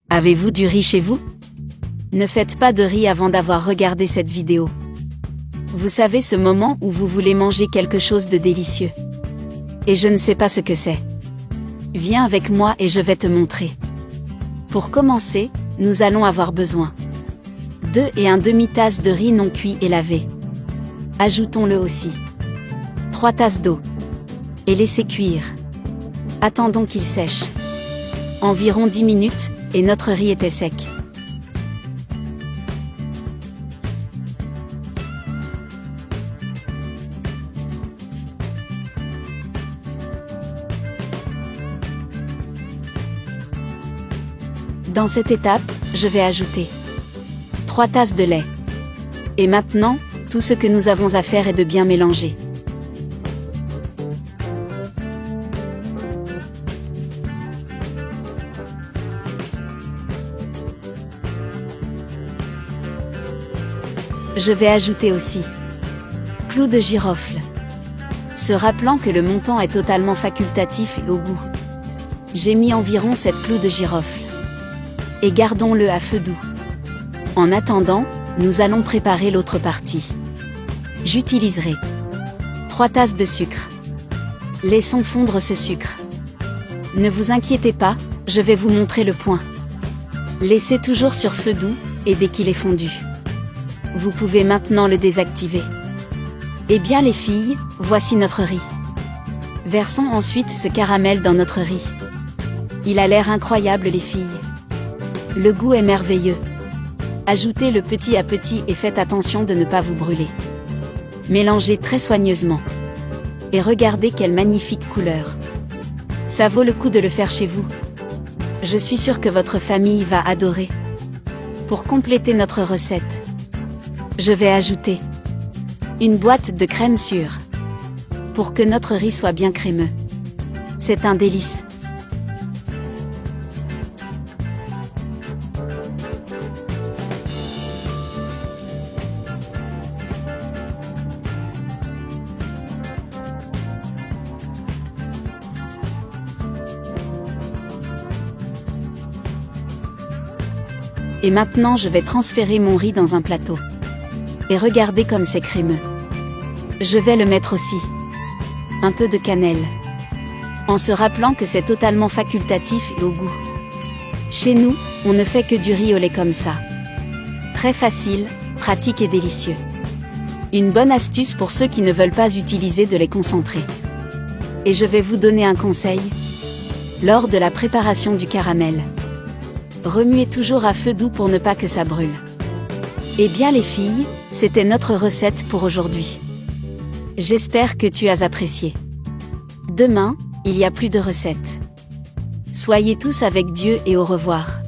Avez-vous du riz chez vous? Ne faites pas de riz avant d'avoir regardé cette vidéo. Vous savez ce moment où vous voulez manger quelque chose de délicieux. Et je ne sais pas ce que c'est. Viens avec moi et je vais te montrer. Pour commencer, nous allons avoir besoin 2 et 1 demi-tasse de riz non cuit et lavé. Ajoutons-le aussi. 3 tasses d'eau. Et laissez cuire. Attendons qu'il sèche. Environ 10 minutes, et notre riz était sec. Dans cette étape, je vais ajouter 3 tasses de lait. Et maintenant, tout ce que nous avons à faire est de bien mélanger. Je vais ajouter aussi clous de girofle. Se rappelant que le montant est totalement facultatif et au goût. J'ai mis environ 7 clous de girofle. Et gardons-le à feu doux. En attendant, nous allons préparer l'autre partie. J'utiliserai 3 tasses de sucre. Laissons fondre ce sucre. Ne vous inquiétez pas, je vais vous montrer le point. Laissez toujours sur feu doux, et dès qu'il est fondu, vous pouvez maintenant le désactiver. Eh bien les filles, voici notre riz. Versons ensuite ce caramel dans notre riz. Il a l'air incroyable les filles. Le goût est merveilleux. Ajoutez-le petit à petit et faites attention de ne pas vous brûler. Mélangez très soigneusement. Et regardez quelle magnifique couleur. Ça vaut le coup de le faire chez vous. Je suis sûre que votre famille va adorer. Pour compléter notre recette, je vais ajouter une boîte de crème sûre. Pour que notre riz soit bien crémeux. C'est un délice. Et maintenant je vais transférer mon riz dans un plateau. Et regardez comme c'est crémeux. Je vais le mettre aussi. Un peu de cannelle. En se rappelant que c'est totalement facultatif et au goût. Chez nous, on ne fait que du riz au lait comme ça. Très facile, pratique et délicieux. Une bonne astuce pour ceux qui ne veulent pas utiliser de lait concentré. Et je vais vous donner un conseil. Lors de la préparation du caramel, remuez toujours à feu doux pour ne pas que ça brûle. Eh bien les filles, c'était notre recette pour aujourd'hui. J'espère que tu as apprécié. Demain, il y a plus de recettes. Soyez tous avec Dieu et au revoir.